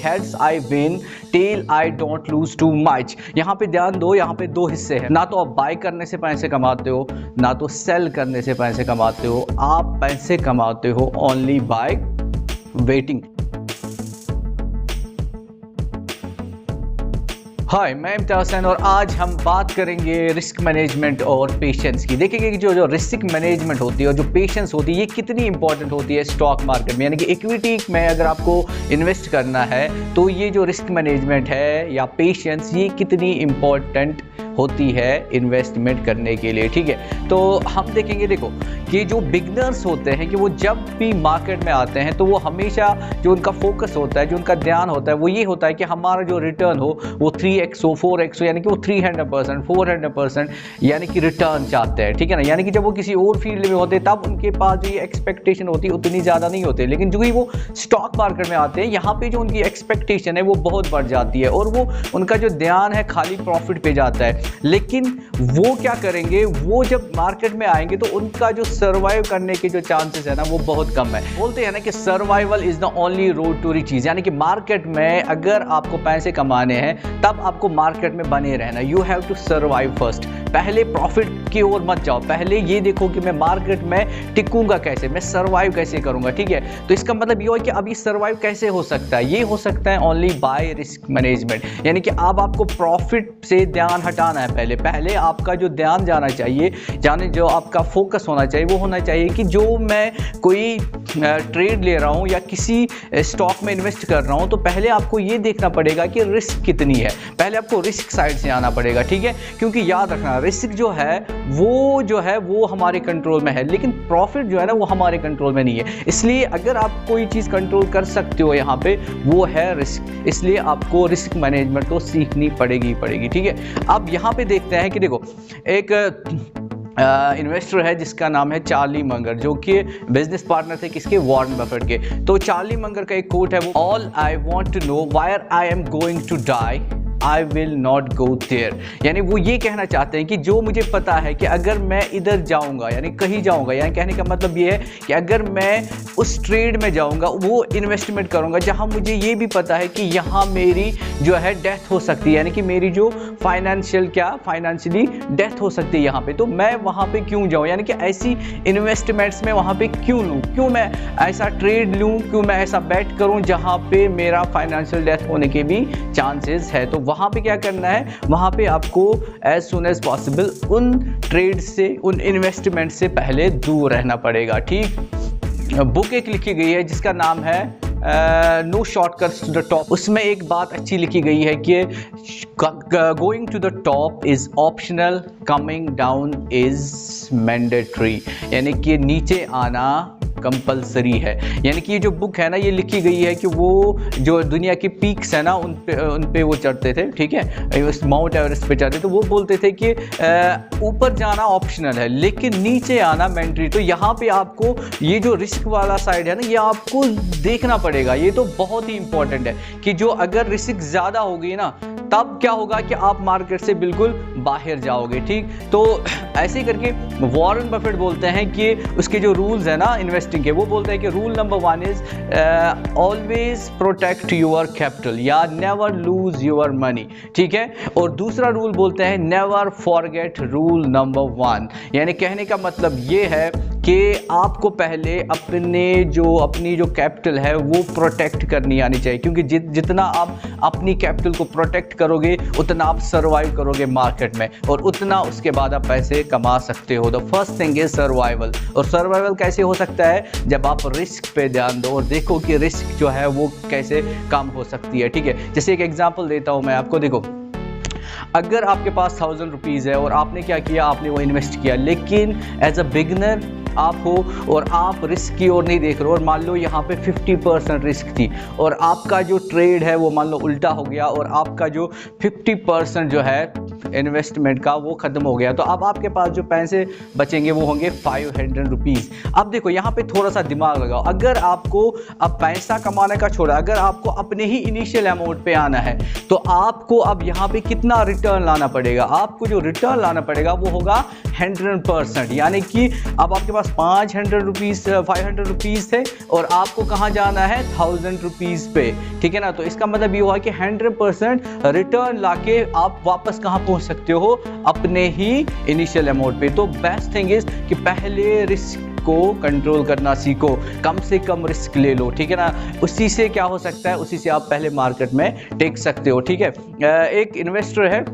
Heads I win, tail I don't lose too much. यहाँ पे ध्यान दो, यहाँ पे दो हिस्से हैं। ना तो आप बाय करने से पैसे कमाते हो, ना तो सेल करने से पैसे कमाते हो। आप पैसे कमाते हो ओनली बाय वेटिंग। हाय, मैं इम्तियाज़ हुसैन और आज हम बात करेंगे रिस्क मैनेजमेंट और पेशेंस की। देखिए कि जो रिस्क मैनेजमेंट होती है और जो पेशेंस होती है ये कितनी इंपॉर्टेंट होती है स्टॉक मार्केट में। यानी कि इक्विटी में अगर आपको इन्वेस्ट करना है तो ये जो रिस्क मैनेजमेंट है या पेशेंस ये कितनी इंपॉर्टेंट होती है इन्वेस्टमेंट करने के लिए। ठीक है, तो हम देखेंगे, देखो कि जो बिगनर्स होते हैं कि वो जब भी मार्केट में आते हैं तो वो हमेशा जो उनका फोकस होता है, जो उनका ध्यान होता है वो ये होता है कि हमारा जो रिटर्न हो वो 3x हो, 4x हो, यानी कि वो 300%, 400% यानी कि रिटर्न चाहते हैं। ठीक है ना, यानी कि जब वो किसी और फील्ड में होते तब उनके पास जो ये एक्सपेक्टेशन होती है उतनी ज़्यादा नहीं होती, लेकिन जो ही वो स्टॉक मार्केट में आते हैं यहाँ पे जो उनकी एक्सपेक्टेशन है वो बहुत बढ़ जाती है और वो उनका जो ध्यान है खाली प्रॉफिट पे जाता है। लेकिन वो क्या करेंगे, वो जब मार्केट में आएंगे तो उनका जो सर्वाइव करने के जो चांसेस है ना वो बहुत कम है। बोलते हैं ना कि survival is the only road to riches, यानी कि मार्केट में अगर आपको पैसे कमाने हैं तब आपको मार्केट में बने रहना। You have to survive first. पहले प्रॉफिट की ओर मत जाओ, पहले ये देखो कि मैं मार्केट में टिकूंगा कैसे, मैं सर्वाइव कैसे करूंगा। ठीक है, तो इसका मतलब ये है कि अभी सर्वाइव कैसे हो सकता है, ये हो सकता है ओनली बाय रिस्क मैनेजमेंट। यानी कि अब आपको प्रॉफिट से ध्यान हटाना है। पहले आपका जो ध्यान जाना चाहिए, जो आपका फोकस होना चाहिए वो होना चाहिए कि जो मैं कोई ट्रेड ले रहा हूं या किसी स्टॉक में इन्वेस्ट कर रहा हूं तो पहले आपको ये देखना पड़ेगा कि रिस्क कितनी है। पहले आपको रिस्क साइड से आना पड़ेगा। ठीक है, क्योंकि याद रखना रिस्क जो है वो हमारे कंट्रोल में है, लेकिन प्रॉफिट जो है ना वो हमारे कंट्रोल में नहीं है। इसलिए अगर आप कोई चीज़ कंट्रोल कर सकते हो यहाँ पे वो है रिस्क, इसलिए आपको रिस्क मैनेजमेंट तो सीखनी पड़ेगी। ठीक है, अब यहाँ पे देखते हैं कि देखो एक इन्वेस्टर है जिसका नाम है चार्ली मंगर, जो कि बिजनेस पार्टनर थे किसके, वॉरेन बफेट के। तो चार्ली मंगर का एक कोट है वो, all I want to know where I am going to die I will not go there। यानी वो ये कहना चाहते हैं कि जो मुझे पता है कि अगर मैं इधर जाऊंगा यानी कहीं जाऊंगा, यानी कहने का मतलब ये है कि अगर मैं उस ट्रेड में जाऊंगा, वो इन्वेस्टमेंट करूंगा जहां मुझे ये भी पता है कि यहाँ मेरी जो है डेथ हो सकती है, यानी कि मेरी जो फाइनेंशियली डेथ हो सकती है यहाँ पे, तो मैं वहाँ पे क्यों जाऊँ, यानी कि ऐसी इन्वेस्टमेंट्स में वहाँ पे क्यों लूँ, क्यों मैं ऐसा ट्रेड लूँ, क्यों मैं ऐसा बेट करूँ जहाँ पे मेरा फाइनेंशियल डेथ होने के भी चांसेस है। तो वहाँ पे क्या करना है, वहाँ पे आपको एज सुन एज पॉसिबल उन ट्रेड से, उन इन्वेस्टमेंट से पहले दूर रहना पड़ेगा। ठीक, बुक एक लिखी गई है जिसका नाम है no shortcuts to the top. उसमें एक बात अच्छी लिखी गई है कि going to the top is optional, coming down is mandatory, यानी कि नीचे आना कंपलसरी है। यानी कि ये जो बुक है ना ये लिखी गई है कि वो जो दुनिया की पीक्स है ना उन पे वो चढ़ते थे। ठीक है, उस माउंट एवरेस्ट पे चढ़ते तो वो बोलते थे कि ऊपर जाना ऑप्शनल है लेकिन नीचे आना मैंडेटरी। तो यहाँ पे आपको ये जो रिस्क वाला साइड है ना ये आपको देखना पड़ेगा। ये तो बहुत ही इंपॉर्टेंट है कि जो अगर रिस्क ज़्यादा होगी ना तब क्या होगा कि आप मार्केट से बिल्कुल बाहर जाओगे। ठीक, तो ऐसे करके वॉरेन बफेट बोलते हैं कि उसके जो रूल्स है ना इन्वेस्टिंग के, वो बोलते हैं कि rule number 1 is always protect your capital या नेवर लूज योर मनी। ठीक है, और दूसरा रूल बोलते हैं नेवर फॉरगेट रूल नंबर 1। यानी कहने का मतलब ये है कि आपको पहले अपनी जो कैपिटल है वो प्रोटेक्ट करनी आनी चाहिए, क्योंकि जितना आप अपनी कैपिटल को प्रोटेक्ट करोगे उतना आप सर्वाइव करोगे मार्केट में और उतना उसके बाद आप पैसे कमा सकते हो। The first thing is survival. और सर्वाइवल कैसे हो सकता है, जब आप रिस्क पे ध्यान दो और देखो कि रिस्क जो है वो कैसे कम हो सकती है। ठीक है, जैसे एक एग्जांपल देता हूं मैं आपको। देखो, अगर आपके पास 1000 रुपीज़ है और आपने क्या किया, आपने वो इन्वेस्ट किया, लेकिन एज अ बिगनर आप हो और आप रिस्क की ओर नहीं देख रहे हो और मान लो यहाँ पे 50% रिस्क थी और आपका जो ट्रेड है वो मान लो उल्टा हो गया और आपका जो 50% जो है इन्वेस्टमेंट का वो खत्म हो गया, तो अब आपके पास जो पैसे बचेंगे वो होंगे 500 रुपीज़। अब देखो यहाँ पे थोड़ा सा दिमाग लगाओ, अगर आपको अब पैसा कमाने का छोड़ा, अगर आपको अपने ही इनिशियल अमाउंट पे आना है तो आपको अब यहाँ पे कितना रिटर्न लाना पड़ेगा। आपको जो रिटर्न लाना पड़ेगा वो होगा 100%, यानी कि अब आपके पास 500 रुपीज़ थे और आपको कहाँ जाना है 1000 रुपीज़ पे, ठीक है ना। तो इसका मतलब ये हुआ कि 100% रिटर्न लाके आप वापस कहाँ पहुँच सकते हो, अपने ही इनिशियल अमाउंट पे। तो बेस्ट थिंग इज कि पहले रिस्क को कंट्रोल करना सीखो, कम से कम रिस्क ले लो, ठीक है ना। उसी से क्या हो सकता है, उसी से आप पहले मार्केट में टेक सकते हो, ठीक है। एक इन्वेस्टर है,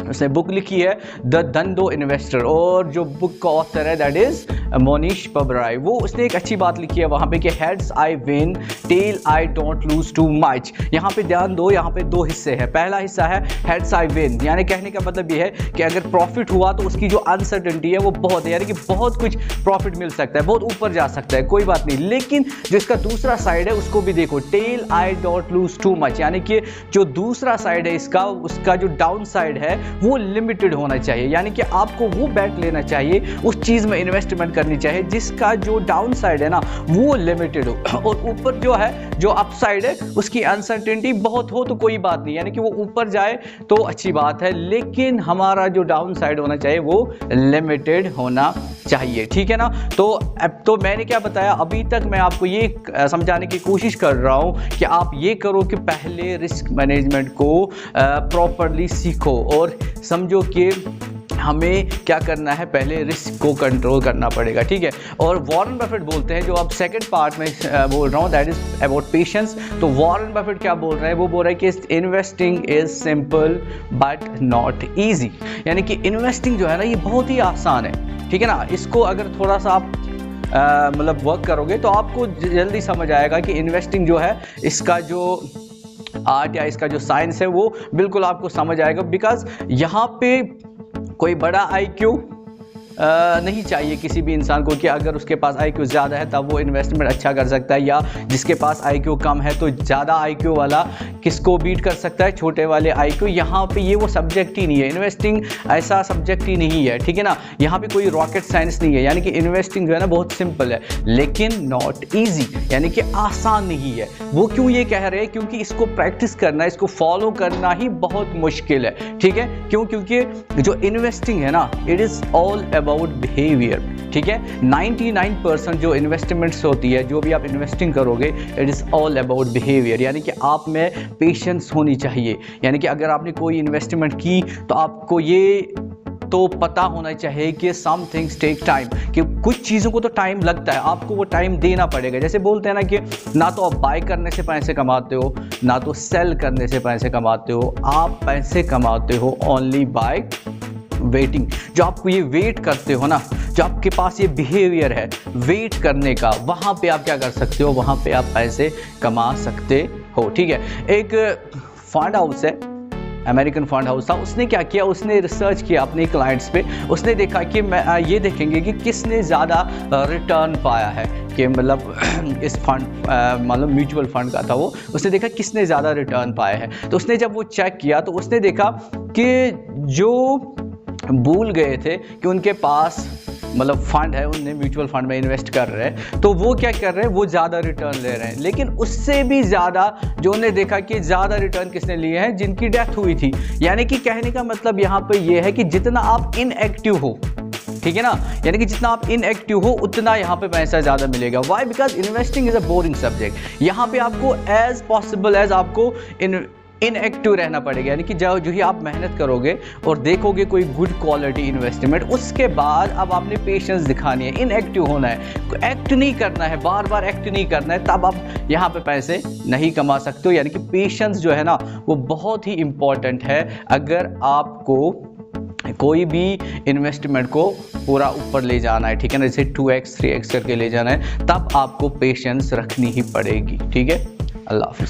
उसने बुक लिखी है द धंधो इन्वेस्टर, और जो बुक का ऑथर है दैट इज मोनीश पबराय। वो उसने एक अच्छी बात लिखी है वहाँ पे कि heads I win, tail I don't lose too much. यहाँ पे ध्यान दो, यहाँ पे दो हिस्से हैं। पहला हिस्सा है हेड्स आई विन, यानी कहने का मतलब ये है कि अगर प्रॉफिट हुआ तो उसकी जो अनसर्टेनिटी है वो बहुत है, यानी कि बहुत कुछ प्रॉफिट मिल सकता है, बहुत ऊपर जा सकता है, कोई बात नहीं। लेकिन जो इसका दूसरा साइड है उसको भी देखो, tail I don't lose too much, यानी कि जो दूसरा साइड है इसका, उसका जो डाउन साइड है वो लिमिटेड होना चाहिए, यानी कि आपको वो बेट लेना चाहिए, उस चीज़ में इन्वेस्टमेंट करनी चाहिए जिसका जो डाउन साइड है ना वो लिमिटेड हो, और ऊपर जो है, जो अप साइड है, उसकी अनसर्टेनिटी बहुत हो तो कोई बात नहीं, यानी कि वो ऊपर जाए तो अच्छी बात है, लेकिन हमारा जो डाउन साइड होना चाहिए वो लिमिटेड होना चाहिए, ठीक है ना। तो अब तो मैंने क्या बताया, अभी तक मैं आपको ये समझाने की कोशिश कर रहा हूँ कि आप ये करो कि पहले रिस्क मैनेजमेंट को प्रॉपरली सीखो और समझो कि हमें क्या करना है, पहले रिस्क को कंट्रोल करना पड़ेगा, ठीक है। और वॉरेन बफेट बोलते हैं, जो अब सेकंड पार्ट में बोल रहा हूँ दैट इज अबाउट पेशेंस। तो वॉरेन बफेट क्या बोल रहे हैं, वो बोल रहे हैं कि investing is simple but not easy, यानी कि इन्वेस्टिंग जो है ना ये बहुत ही आसान है, ठीक है ना। इसको अगर थोड़ा सा आप मतलब वर्क करोगे तो आपको जल्दी समझ आएगा कि इन्वेस्टिंग जो है इसका जो आर्ट या इसका जो साइंस है वो बिल्कुल आपको समझ आएगा, बिकॉज यहाँ पे कोई बड़ा IQ नहीं चाहिए किसी भी इंसान को कि अगर उसके पास IQ ज़्यादा है तब वो इन्वेस्टमेंट अच्छा कर सकता है, या जिसके पास IQ कम है तो ज़्यादा IQ वाला किसको बीट कर सकता है, छोटे वाले IQ। यहाँ पे ये वो सब्जेक्ट ही नहीं है, इन्वेस्टिंग ऐसा सब्जेक्ट ही नहीं है, ठीक है ना। यहाँ पे कोई रॉकेट साइंस नहीं है, यानी कि इन्वेस्टिंग जो है ना बहुत सिंपल है लेकिन नॉट ईजी, यानी कि आसान नहीं है। वो क्यों ये कह रहे हैं, क्योंकि इसको प्रैक्टिस करना, इसको फॉलो करना ही बहुत मुश्किल है, ठीक है। क्यों, क्योंकि जो इन्वेस्टिंग है ना it is all about behaviour, ठीक है। 99% जो इन्वेस्टमेंट्स होती है, जो भी आप इन्वेस्टिंग करोगे, it is all about behaviour, यानी कि आप में पेशेंस होनी चाहिए। यानी कि अगर आपने कोई इन्वेस्टमेंट की तो आपको ये तो पता होना चाहिए कि सम थिंग्स टेक टाइम, कि कुछ चीज़ों को तो टाइम लगता है, आपको वो टाइम देना पड़ेगा। जैसे बोलते हैं ना कि ना तो आप बाय करने से पैसे कमाते हो, ना तो सेल करने से पैसे कमाते हो, आप पैसे कमाते हो ओनली बाय वेटिंग। जो आपको ये वेट करते हो ना, जो आपके पास ये बिहेवियर है वेट करने का, वहाँ पे आप क्या कर सकते हो, वहाँ पे आप पैसे कमा सकते हो, ठीक है। एक फंड हाउस है, अमेरिकन फंड हाउस था, उसने क्या किया, उसने रिसर्च किया अपने क्लाइंट्स पे, उसने देखा कि ये देखेंगे कि किसने ज़्यादा रिटर्न पाया है, कि मतलब इस फंड मतलब म्यूचुअल फंड का था वो, उसने देखा किसने ज़्यादा रिटर्न पाया है। तो उसने जब वो चेक किया तो उसने देखा कि जो भूल गए थे कि उनके पास मतलब फंड है, उनने म्यूचुअल फंड में इन्वेस्ट कर रहे हैं, तो वो क्या कर रहे हैं, वो ज़्यादा रिटर्न ले रहे हैं। लेकिन उससे भी ज़्यादा जो उन्होंने देखा कि ज़्यादा रिटर्न किसने लिए हैं, जिनकी डेथ हुई थी। यानी कि कहने का मतलब यहाँ पे ये है कि जितना आप इनएक्टिव हो, ठीक है ना, यानी कि जितना आप इनएक्टिव हो उतना यहाँ पे पैसा ज़्यादा मिलेगा। Why? Because investing is a boring subject. यहाँ पे आपको एज पॉसिबल एज आपको इनएक्टिव रहना पड़ेगा, यानी कि जो ही आप मेहनत करोगे और देखोगे कोई गुड क्वालिटी इन्वेस्टमेंट, उसके बाद अब आपने पेशेंस दिखानी है, इनएक्टिव होना है, एक्ट नहीं करना है, बार बार एक्ट नहीं करना है, तब आप यहाँ पे पैसे नहीं कमा सकते हो। यानी कि पेशेंस जो है ना वो बहुत ही इम्पॉर्टेंट है। अगर आपको कोई भी इन्वेस्टमेंट को पूरा ऊपर ले जाना है, ठीक है ना, जैसे 2x 3x करके ले जाना है, तब आपको पेशेंस रखनी ही पड़ेगी, ठीक है। अल्लाह हाफिज़।